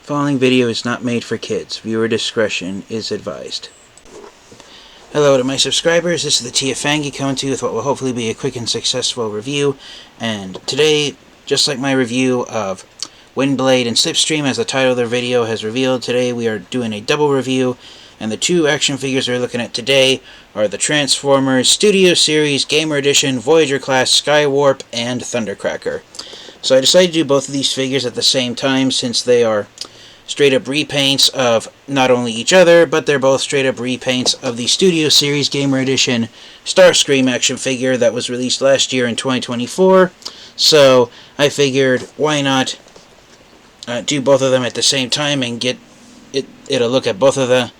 Following video is not made for kids. Viewer discretion is advised. Hello to my subscribers, this is the Tiafangi coming to you with what will hopefully be a quick and successful review. And today, just like my review of Windblade and Slipstream, as the title of their video has revealed, today we are doing a double review. And the two action figures we're looking at today are the Transformers Studio Series Gamer Edition Voyager Class Skywarp and Thundercracker. So I decided to do both of these figures at the same time since they are straight up repaints of not only each other, but they're both straight up repaints of the Studio Series Gamer Edition Starscream action figure that was released last year in 2024. So I figured, why not do both of them at the same time and get it'll look at both of them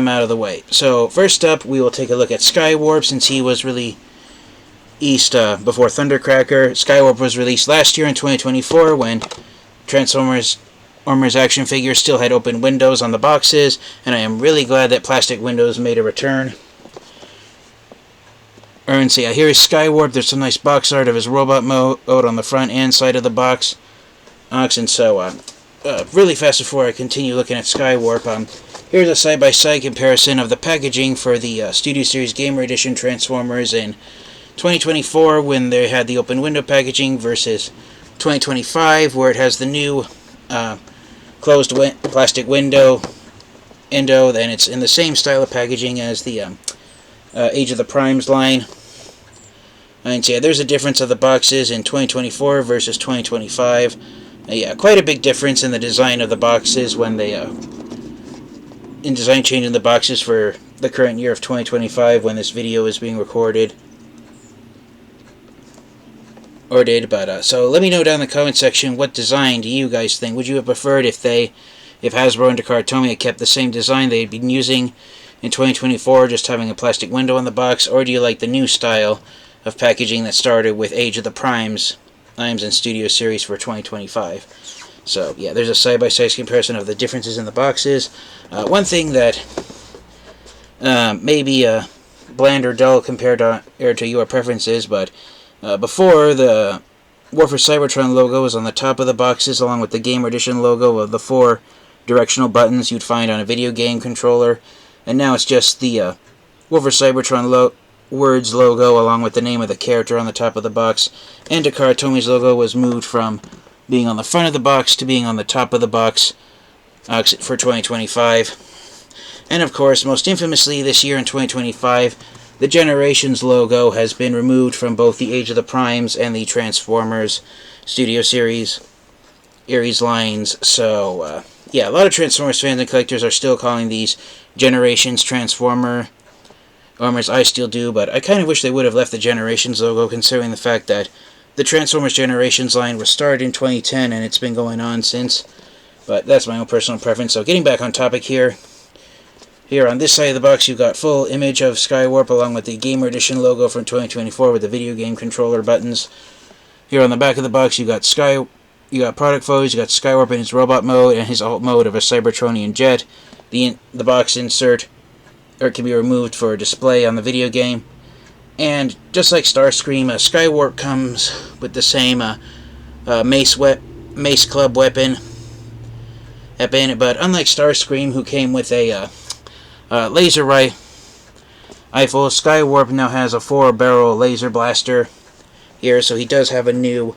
out of the way. So first up, we will take a look at Skywarp, since he was released before Thundercracker. Skywarp was released last year in 2024 when Transformers action figures still had open windows on the boxes, and I am really glad that plastic windows made a return. And see, here is Skywarp. There's some nice box art of his robot mode on the front and side of the box. And so, really fast before I continue looking at Skywarp, here's a side-by-side comparison of the packaging for the Studio Series Gamer Edition Transformers in 2024 when they had the open window packaging versus 2025 where it has the new closed plastic window, and it's in the same style of packaging as the Age of the Primes line. And so, yeah, there's a difference of the boxes in 2024 versus 2025. Yeah, quite a big difference in the design of the boxes when they in design changing the boxes for the current year of 2025 when this video is being recorded. Or did, but so let me know down in the comment section, what design do you guys think? Would you have preferred if Hasbro and Takara had kept the same design they'd been using in 2024, just having a plastic window on the box, or do you like the new style of packaging that started with Age of the Primes and Studio Series for 2025? So yeah, there's a side-by-side comparison of the differences in the boxes. One thing that may be bland or dull compared to your preferences, but before, the War for Cybertron logo was on the top of the boxes, along with the Gamer Edition logo of the 4 directional buttons you'd find on a video game controller. And now it's just the War for Cybertron words logo, along with the name of the character on the top of the box. And Takara Tomi's logo was moved from being on the front of the box to being on the top of the box for 2025. And of course, most infamously this year in 2025, the Generations logo has been removed from both the Age of the Primes and the Transformers Studio Series Aries lines. So, yeah, a lot of Transformers fans and collectors are still calling these Generations Transformers. I still do, but I kind of wish they would have left the Generations logo, considering the fact that the Transformers Generations line was started in 2010 and it's been going on since. But that's my own personal preference. So, getting back on topic here. Here on this side of the box, you've got full image of Skywarp along with the Gamer Edition logo from 2024 with the video game controller buttons. Here on the back of the box, you got product photos, you got Skywarp in his robot mode and his alt mode of a Cybertronian jet. The box insert can be removed for display on the video game. And just like Starscream, Skywarp comes with the same Mace Club weapon. But unlike Starscream, who came with a laser rifle, Skywarp now has a 4-barrel laser blaster here, so he does have a new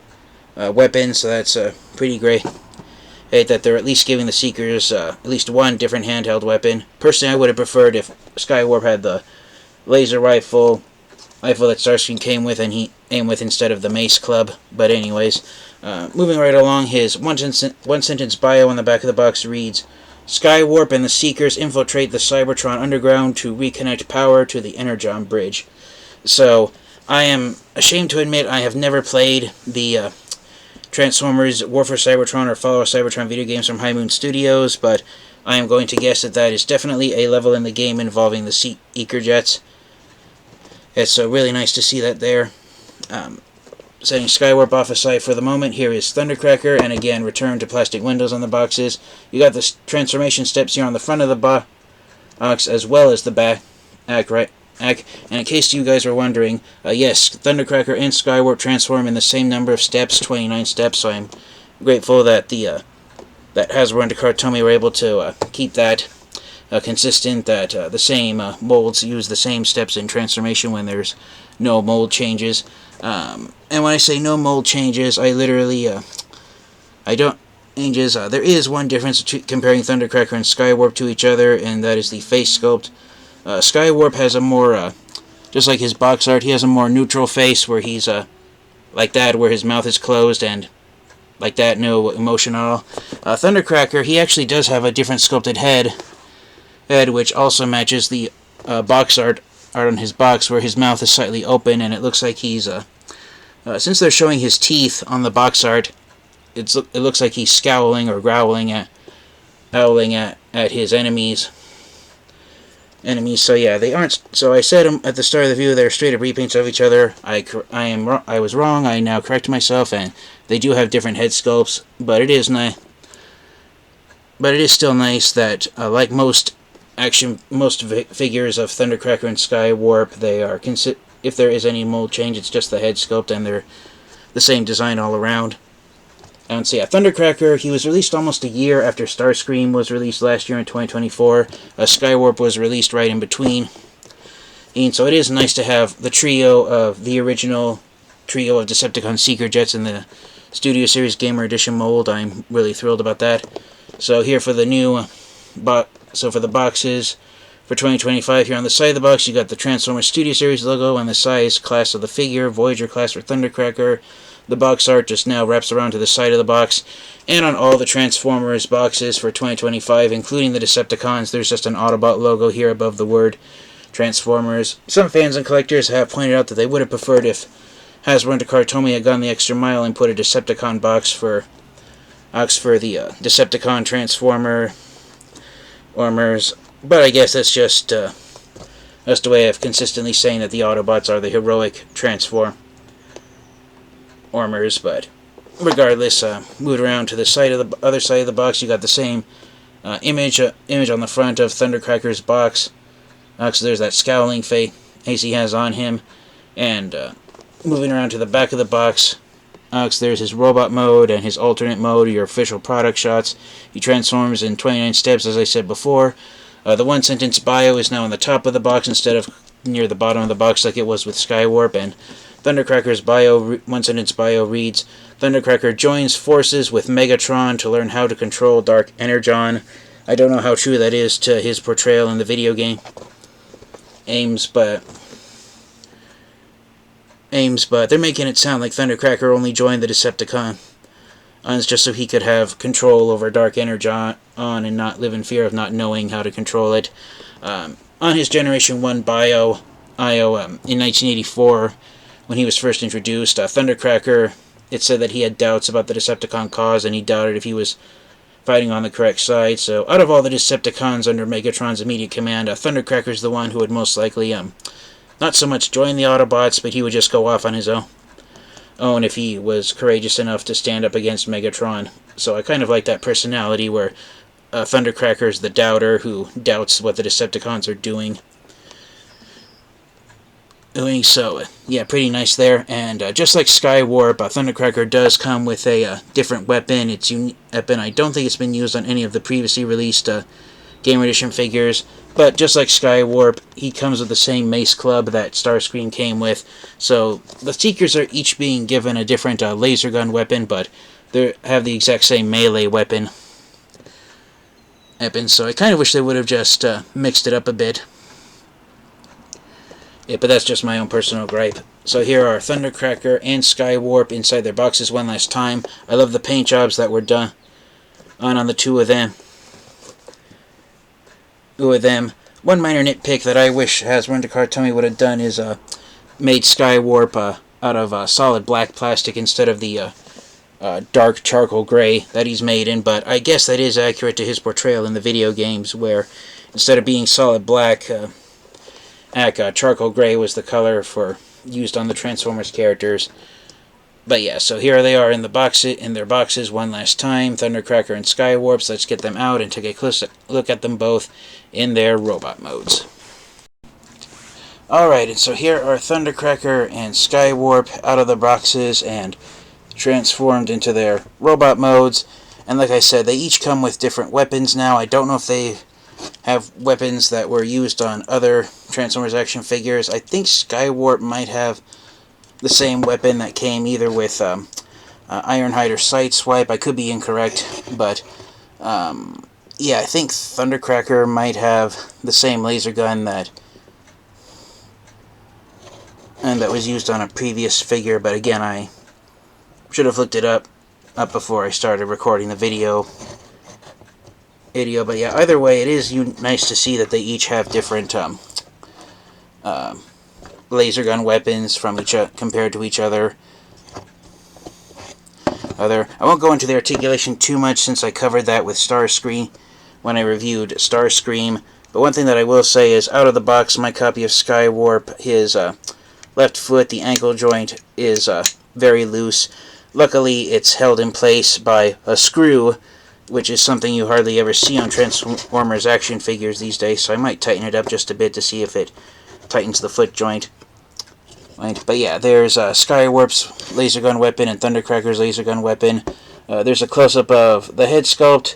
weapon, so that's pretty great. That they're at least giving the Seekers at least one different handheld weapon. Personally, I would have preferred if Skywarp had the laser rifle that Starscream came with and he aimed with instead of the Mace Club. But anyways, moving right along, his one-sentence bio on the back of the box reads, Skywarp and the Seekers infiltrate the Cybertron underground to reconnect power to the Energon Bridge. So, I am ashamed to admit I have never played the Transformers War for Cybertron or Follow Cybertron video games from High Moon Studios, but I am going to guess that is definitely a level in the game involving the Seeker jets. It's really nice to see that there. Setting Skywarp off aside for the moment, here is Thundercracker, and again, return to plastic windows on the boxes. You got the transformation steps here on the front of the box, as well as the back, right? And in case you guys were wondering, yes, Thundercracker and Skywarp transform in the same number of steps, 29 steps, so I'm grateful that the that Hasbro and Tomy were able to keep that consistent, that the same molds use the same steps in transformation when there's no mold changes. And when I say no mold changes, I literally, I don't changes. There is one difference comparing Thundercracker and Skywarp to each other, and that is the face sculpt. Skywarp has a more, just like his box art, he has a more neutral face where he's like that, where his mouth is closed and like that, no emotion at all. Thundercracker, he actually does have a different sculpted head, which also matches the box art on his box, where his mouth is slightly open, and it looks like he's, since they're showing his teeth on the box art, it looks like he's scowling or growling howling at his enemies. So yeah, they aren't. So I said at the start of the video, they're straight up repaints of each other. I was wrong. I now correct myself, and they do have different head sculpts. But it is nice. But it is still nice that, like most figures of Thundercracker and Skywarp, they are if there is any mold change, it's just the head sculpt, and they're the same design all around. And so yeah, Thundercracker, he was released almost a year after Starscream was released last year in 2024. Skywarp was released right in between. And so it is nice to have the original trio of Decepticon Seeker Jets in the Studio Series Gamer Edition mold. I'm really thrilled about that. So here for the new for the boxes for 2025, here on the side of the box, you got the Transformers Studio Series logo and the size class of the figure, Voyager class for Thundercracker. The box art just now wraps around to the side of the box. And on all the Transformers boxes for 2025, including the Decepticons, there's just an Autobot logo here above the word Transformers. Some fans and collectors have pointed out that they would have preferred if Hasbro and Tomy had gone the extra mile and put a Decepticon box for the Decepticon Transformers. But I guess that's just a way of consistently saying that the Autobots are the heroic Transformers. But regardless, moved around to the other side of the box, you got the same image on the front of Thundercracker's box. So there's that scowling face he has on him, and moving around to the back of the box, there's his robot mode and his alternate mode, your official product shots. He transforms in 29 steps, as I said before. The one-sentence bio is now on the top of the box instead of near the bottom of the box like it was with Skywarp, and Thundercracker's one-sentence bio reads, Thundercracker joins forces with Megatron to learn how to control Dark Energon. I don't know how true that is to his portrayal in the video game but they're making it sound like Thundercracker only joined the Decepticons just so he could have control over Dark Energon and not live in fear of not knowing how to control it. On his Generation 1 bio, in 1984, when he was first introduced, Thundercracker, it said that he had doubts about the Decepticon cause, and he doubted if he was fighting on the correct side. So out of all the Decepticons under Megatron's immediate command, Thundercracker's the one who would most likely not so much join the Autobots, but he would just go off on his own if he was courageous enough to stand up against Megatron. So I kind of like that personality where Thundercracker's the doubter who doubts what the Decepticons are doing. So, yeah, pretty nice there. And just like Skywarp, Thundercracker does come with a different weapon. It's a unique weapon. I don't think it's been used on any of the previously released Gamer Edition figures. But just like Skywarp, he comes with the same mace club that Starscream came with. So the Seekers are each being given a different laser gun weapon, but they have the exact same melee weapon. So I kind of wish they would have just mixed it up a bit. Yeah, but that's just my own personal gripe. So here are Thundercracker and Skywarp inside their boxes one last time. I love the paint jobs that were done on the two of them. One minor nitpick that I wish Hasbro and Tomy would have done is made Skywarp out of solid black plastic instead of the dark charcoal gray that he's made in. But I guess that is accurate to his portrayal in the video games, where instead of being solid black, charcoal gray was the color used on the Transformers characters. But yeah, so here they are in their boxes one last time, Thundercracker and Skywarp. So let's get them out and take a close look at them both in their robot modes. Alright, and so here are Thundercracker and Skywarp out of the boxes and transformed into their robot modes. And like I said, they each come with different weapons now. I don't know if they have weapons that were used on other Transformers action figures. I think Skywarp might have the same weapon that came either with Ironhide or Sideswipe. I could be incorrect, but yeah, I think Thundercracker might have the same laser gun that was used on a previous figure, but again, I should have looked it up before I started recording the video. But yeah, either way, it is nice to see that they each have different laser gun weapons from compared to each other. I won't go into the articulation too much since I covered that with Starscream when I reviewed Starscream. But one thing that I will say is, out of the box, my copy of Skywarp, his left foot, the ankle joint, is very loose. Luckily, it's held in place by a screw, which is something you hardly ever see on Transformers action figures these days, so I might tighten it up just a bit to see if it tightens the foot joint. Right. But yeah, there's Skywarp's laser gun weapon and Thundercracker's laser gun weapon. There's a close-up of the head sculpt,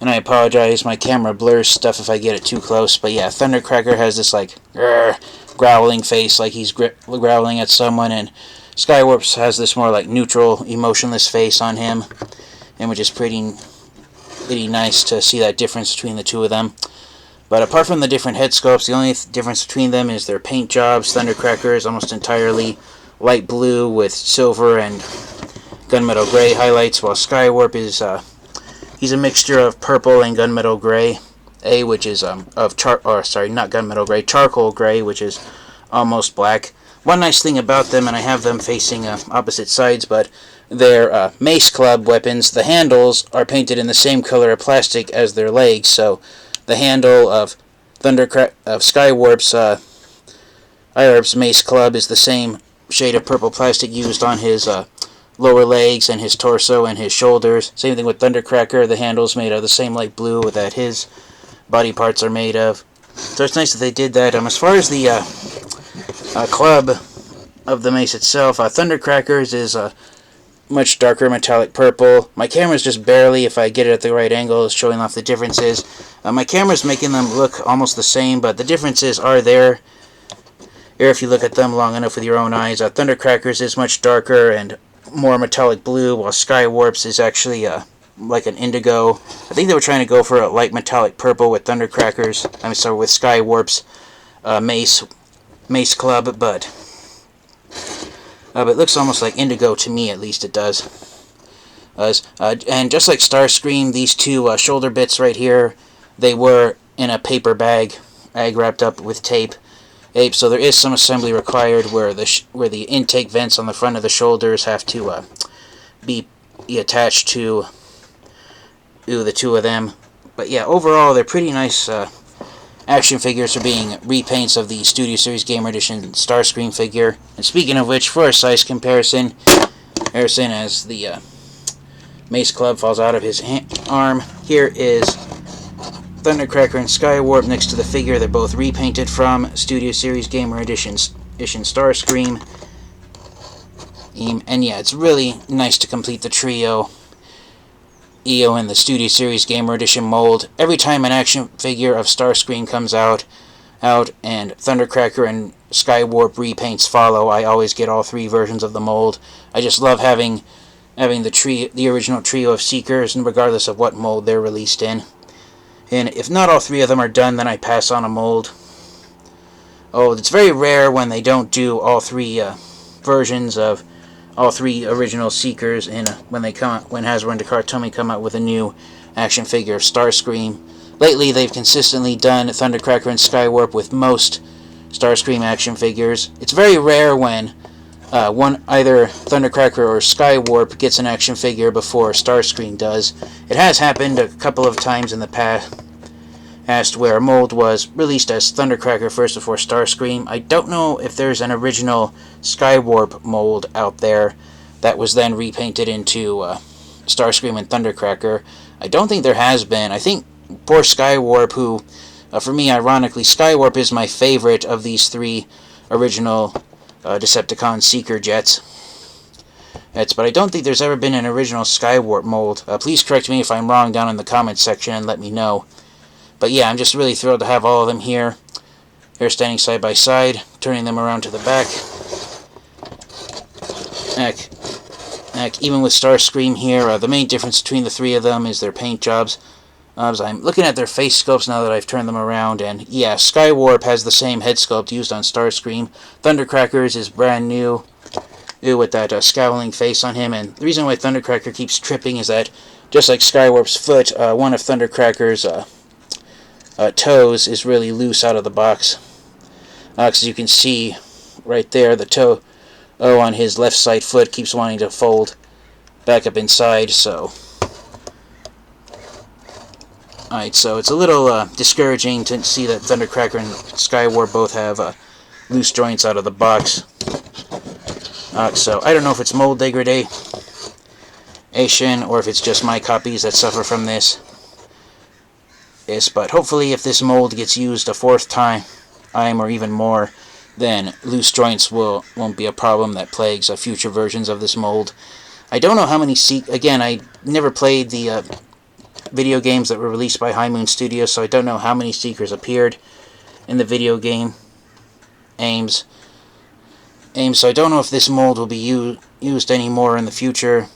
and I apologize, my camera blurs stuff if I get it too close, but yeah, Thundercracker has this like growling face, like he's growling at someone, and Skywarp's has this more like neutral, emotionless face on him, and which is pretty nice to see that difference between the two of them. But apart from the different head sculpts, the only difference between them is their paint jobs. Thundercracker is almost entirely light blue with silver and gunmetal gray highlights, while Skywarp is he's a mixture of purple and gunmetal gray, which is not gunmetal gray, charcoal gray, which is almost black. One nice thing about them, and I have them facing opposite sides, but their Mace Club weapons, the handles are painted in the same color of plastic as their legs, so the handle of Skywarp's IRB's Mace Club is the same shade of purple plastic used on his lower legs and his torso and his shoulders. Same thing with Thundercracker, the handle's made of the same light blue that his body parts are made of. So it's nice that they did that. As far as the club of the mace itself, Thundercracker's is much darker metallic purple. My camera's just barely, if I get it at the right angle, is showing off the differences. My camera's making them look almost the same, but the differences are there if you look at them long enough with your own eyes. Thundercracker's is much darker and more metallic blue, while Skywarp's is actually like an indigo. I think they were trying to go for a light metallic purple with Thundercracker's. With Skywarp's Mace Club, but it looks almost like indigo to me, at least it does. And just like Starscream, these two shoulder bits right here, they were in a paper bag wrapped up with tape. So there is some assembly required where the intake vents on the front of the shoulders have to be attached to the two of them. But yeah, overall they're pretty nice action figures for being repaints of the Studio Series Gamer Edition Starscream figure. And speaking of which, for a size comparison, as the Mace Club falls out of his arm, here is Thundercracker and Skywarp next to the figure they're both repainted from, Studio Series Gamer Edition Starscream. And yeah, it's really nice to complete the trio in the Studio Series Gamer Edition mold. Every time an action figure of Starscream comes out and Thundercracker and Skywarp repaints follow, I always get all three versions of the mold. I just love having the original trio of Seekers, and regardless of what mold they're released in. And if not all three of them are done, then I pass on a mold. It's very rare when they don't do all three versions of all three original Seekers when Hasbro and Takara come out with a new action figure of Starscream. Lately, they've consistently done Thundercracker and Skywarp with most Starscream action figures. It's very rare when either Thundercracker or Skywarp gets an action figure before Starscream does. It has happened a couple of times in the past where a mold was released as Thundercracker first before Starscream. I don't know if there's an original Skywarp mold out there that was then repainted into Starscream and Thundercracker. I don't think there has been. I think poor Skywarp, who, for me, ironically, Skywarp is my favorite of these three original Decepticon Seeker jets. But I don't think there's ever been an original Skywarp mold. Please correct me if I'm wrong down in the comments section and let me know. But yeah, I'm just really thrilled to have all of them here. Here standing side by side, turning them around to the back. Even with Starscream here, the main difference between the three of them is their paint jobs. I'm looking at their face sculpts now that I've turned them around, and yeah, Skywarp has the same head sculpt used on Starscream. Thundercracker's is brand new, with that scowling face on him, and the reason why Thundercracker keeps tripping is that, just like Skywarp's foot, one of Thundercracker's toes is really loose out of the box. As you can see right there, the toe on his left side foot keeps wanting to fold back up inside, so... Alright, so it's a little discouraging to see that Thundercracker and Skywarp both have loose joints out of the box. So I don't know if it's mold degradation or if it's just my copies that suffer from this. But hopefully if this mold gets used a fourth time, or even more, then loose joints won't be a problem that plagues future versions of this mold. I don't know how many again, I never played the video games that were released by High Moon Studios, so I don't know how many Seekers appeared in the video game Ames. So I don't know if this mold will be used anymore in the future,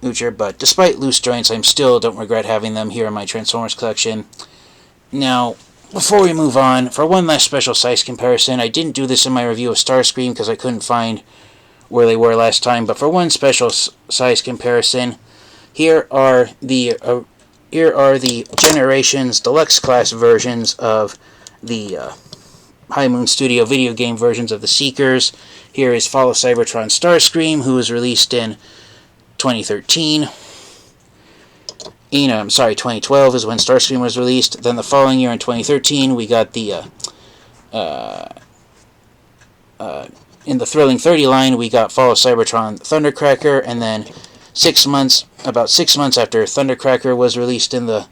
but despite loose joints, I still don't regret having them here in my Transformers collection. Now, before we move on, for one last special size comparison, I didn't do this in my review of Starscream because I couldn't find where they were last time, but for one special size comparison, here are the Generations Deluxe Class versions of the High Moon Studio video game versions of the Seekers. Here is Fall of Cybertron Starscream, who was released in 2013. 2012 is when Starscream was released. Then the following year in 2013, we got the in the Thrilling 30 line, we got Fall of Cybertron Thundercracker, and then about 6 months after Thundercracker was released in the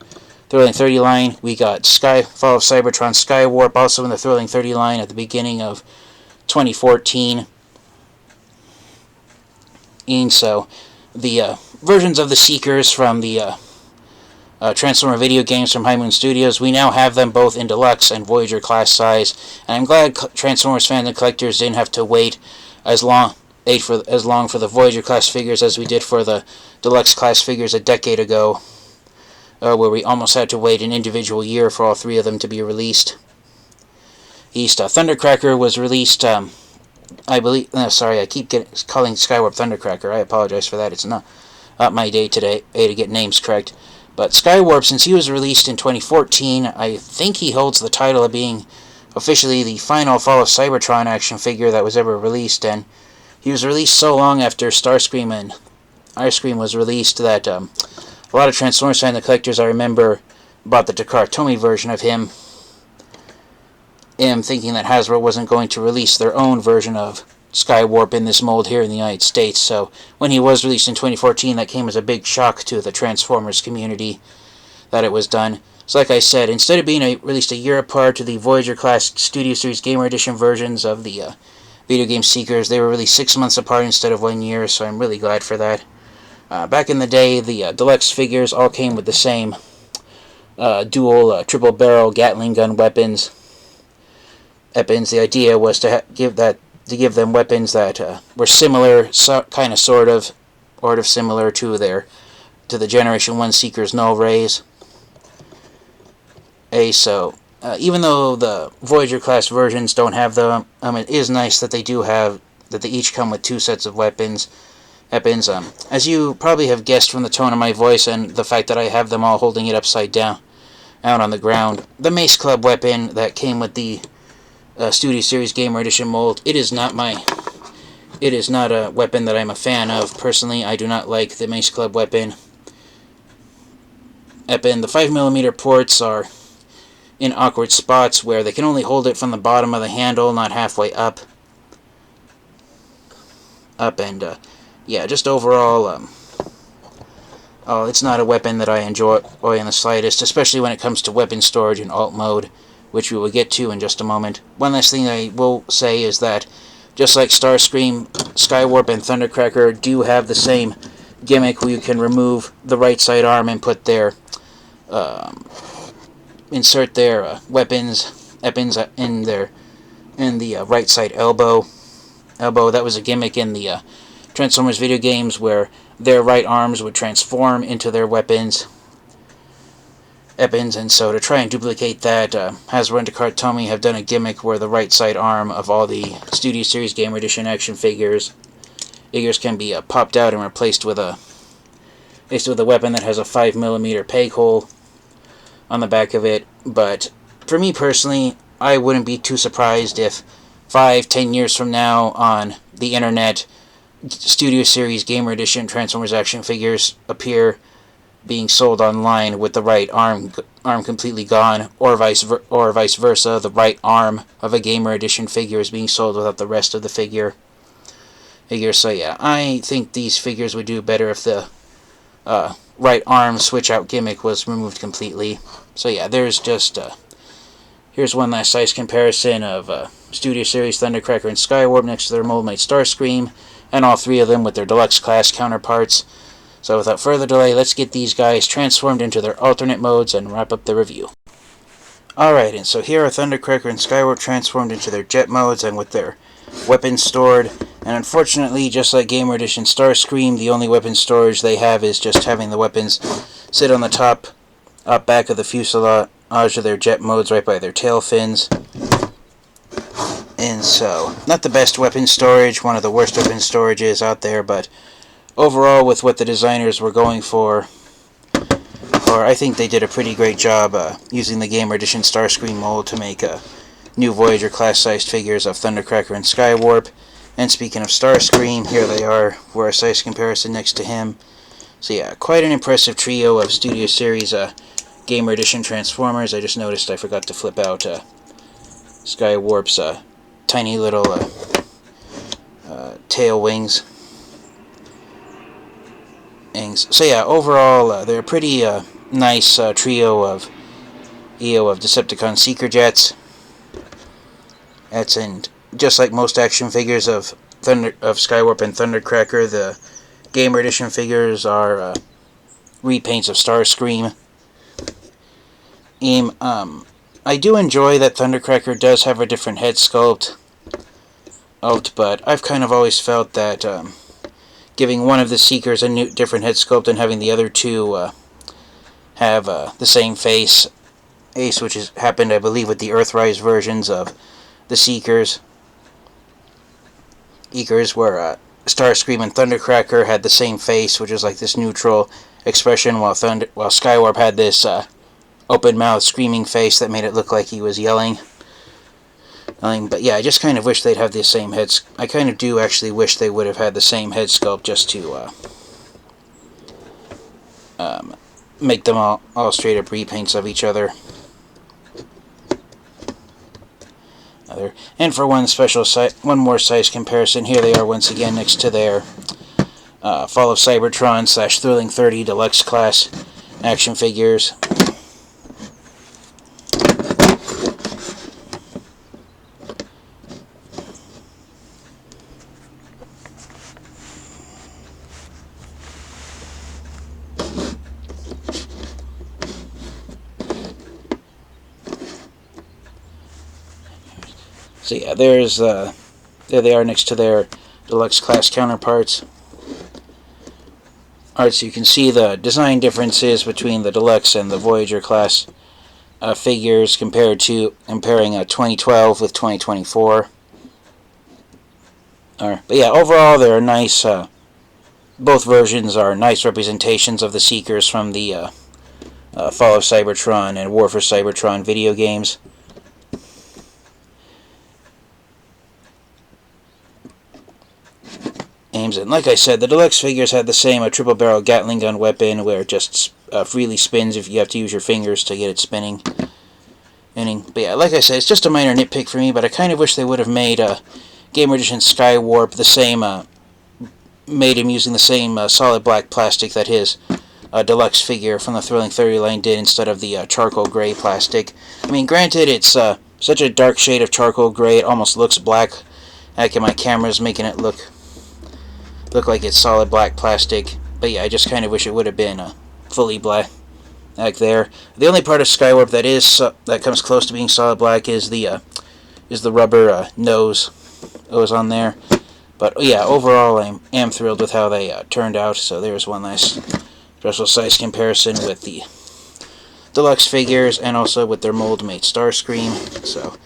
Thrilling 30 line, we got Fall of Cybertron Skywarp, also in the Thrilling 30 line at the beginning of 2014. And so, the versions of the Seekers from the Transformer video games from High Moon Studios, we now have them both in Deluxe and Voyager class size, and I'm glad Transformers fans and collectors didn't have to wait as long for the Voyager class figures as we did for the Deluxe class figures a decade ago, where we almost had to wait an individual year for all three of them to be released. Thundercracker was released, I believe... No, sorry, I keep calling Skywarp Thundercracker. I apologize for that. It's not my day today to get names correct. But Skywarp, since he was released in 2014, I think he holds the title of being officially the final Fall of Cybertron action figure that was ever released, and he was released so long after Starscream and Starscream was released that a lot of Transformers fans and collectors, I remember, bought the Takara Tomy version of him, thinking that Hasbro wasn't going to release their own version of Skywarp in this mold here in the United States. So when he was released in 2014, that came as a big shock to the Transformers community that it was done. So like I said, instead of being released a year apart to the Voyager class Studio Series Gamer Edition versions of the video game Seekers, they were released 6 months apart instead of 1 year, so I'm really glad for that. Back in the day, the Deluxe figures all came with the same dual triple barrel Gatling gun weapons. The idea was to give them weapons that were similar, kind of sort of similar to the Generation 1 Seekers Null Rays. So even though the Voyager class versions don't have them, it is nice that they each come with 2 sets of weapons. As you probably have guessed from the tone of my voice and the fact that I have them all holding it upside down out on the ground, the Mace Club weapon that came with the Studio Series Gamer Edition mold, it is not a weapon that I'm a fan of. Personally, I do not like the Mace Club weapon. The 5mm ports are in awkward spots where they can only hold it from the bottom of the handle, not halfway up. Just overall, it's not a weapon that I enjoy in the slightest, especially when it comes to weapon storage in alt mode, which we will get to in just a moment. One last thing I will say is that just like Starscream, Skywarp, and Thundercracker do have the same gimmick where you can remove the right side arm and put their insert their weapons in the right side elbow. That was a gimmick in the Transformers video games where their right arms would transform into their weapons, and so to try and duplicate that, Hasbro and Tomy have done a gimmick where the right side arm of all the Studio Series Gamer Edition action figures can be popped out and replaced with a weapon that has a 5mm peg hole on the back of it. But for me personally, I wouldn't be too surprised if 5-10 years from now on the internet, Studio Series Gamer Edition Transformers action figures appear being sold online with the right arm completely gone, or vice versa. The right arm of a Gamer Edition figure is being sold without the rest of the figure. So yeah, I think these figures would do better if the right arm switch out gimmick was removed completely. So yeah, there's just here's one last size comparison of Studio Series Thundercracker and Skywarp next to their Mold Knight Starscream, and all three of them with their deluxe class counterparts. So without further delay, let's get these guys transformed into their alternate modes and wrap up the review. Alright, and so here are Thundercracker and Skywarp transformed into their jet modes and with their weapons stored. And unfortunately, just like Gamer Edition Starscream, the only weapon storage they have is just having the weapons sit on the back of the fuselage of their jet modes right by their tail fins. And so, not the best weapon storage, one of the worst weapon storages out there, but overall, with what the designers were going for, I think they did a pretty great job using the Gamer Edition Starscream mold to make new Voyager class-sized figures of Thundercracker and Skywarp. And speaking of Starscream, here they are, we're a size comparison next to him. So yeah, quite an impressive trio of Studio Series Gamer Edition Transformers. I just noticed I forgot to flip out Skywarp's tiny little tail wings. So yeah, overall, they're a pretty nice trio of Decepticon Seeker Jets. And just like most action figures of Skywarp and Thundercracker, the Gamer Edition figures are repaints of Starscream. I do enjoy that Thundercracker does have a different head sculpt, but I've kind of always felt that giving one of the Seekers a different head sculpt and having the other two have the same face, which has happened, I believe, with the Earthrise versions of the Seekers, where Starscream and Thundercracker had the same face, which is like this neutral expression, while Skywarp had this open-mouthed screaming face that made it look like he was yelling. But yeah, I just kind of wish they'd have the same heads. I kind of do actually wish they would have had the same head sculpt just to make them all straight up repaints of each other. And for one more size comparison, here they are once again next to their Fall of Cybertron / Thrilling 30 Deluxe Class action figures. So yeah, there they are next to their deluxe class counterparts. Alright, so you can see the design differences between the deluxe and the Voyager class figures comparing 2012 with 2024. But yeah, overall they're nice. Both versions are nice representations of the Seekers from the Fall of Cybertron and War for Cybertron video games. And like I said, the deluxe figures had the same triple barrel Gatling gun weapon where it just freely spins if you have to use your fingers to get it spinning. But yeah, like I said, it's just a minor nitpick for me, but I kind of wish they would have made Gamer Edition Skywarp the same, made him using the same solid black plastic that his deluxe figure from the Thrilling 30 line did instead of the charcoal gray plastic. I mean, granted, it's such a dark shade of charcoal gray, it almost looks black Heck, my camera's making it look like it's solid black plastic. But yeah, I just kind of wish it would have been fully black there. The only part of Skywarp that comes close to being solid black is the rubber nose that was on there. But yeah, overall I am thrilled with how they turned out. So there's one nice special size comparison with the deluxe figures and also with their mold mate Starscream. So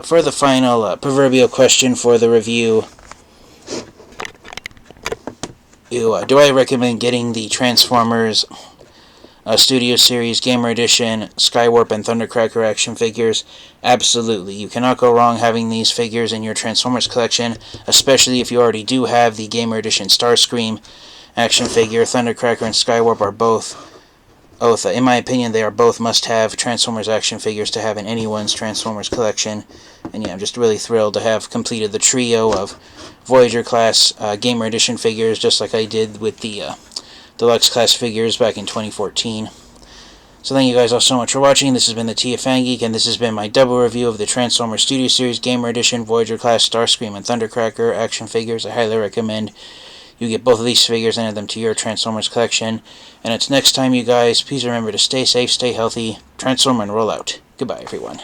for the final proverbial question for the review, do I recommend getting the Transformers Studio Series Gamer Edition Skywarp and Thundercracker action figures? Absolutely. You cannot go wrong having these figures in your Transformers collection, especially if you already do have the Gamer Edition Starscream action figure. Thundercracker and Skywarp are both, in my opinion, they are both must-have Transformers action figures to have in anyone's Transformers collection. And yeah, I'm just really thrilled to have completed the trio of Voyager class Gamer Edition figures, just like I did with the Deluxe class figures back in 2014. So thank you guys all so much for watching. This has been the TFN Geek, and this has been my double review of the Transformers Studio Series Gamer Edition Voyager class Starscream and Thundercracker action figures. I highly recommend you get both of these figures and add them to your Transformers collection. And until next time, you guys, please remember to stay safe, stay healthy, transform and roll out. Goodbye, everyone.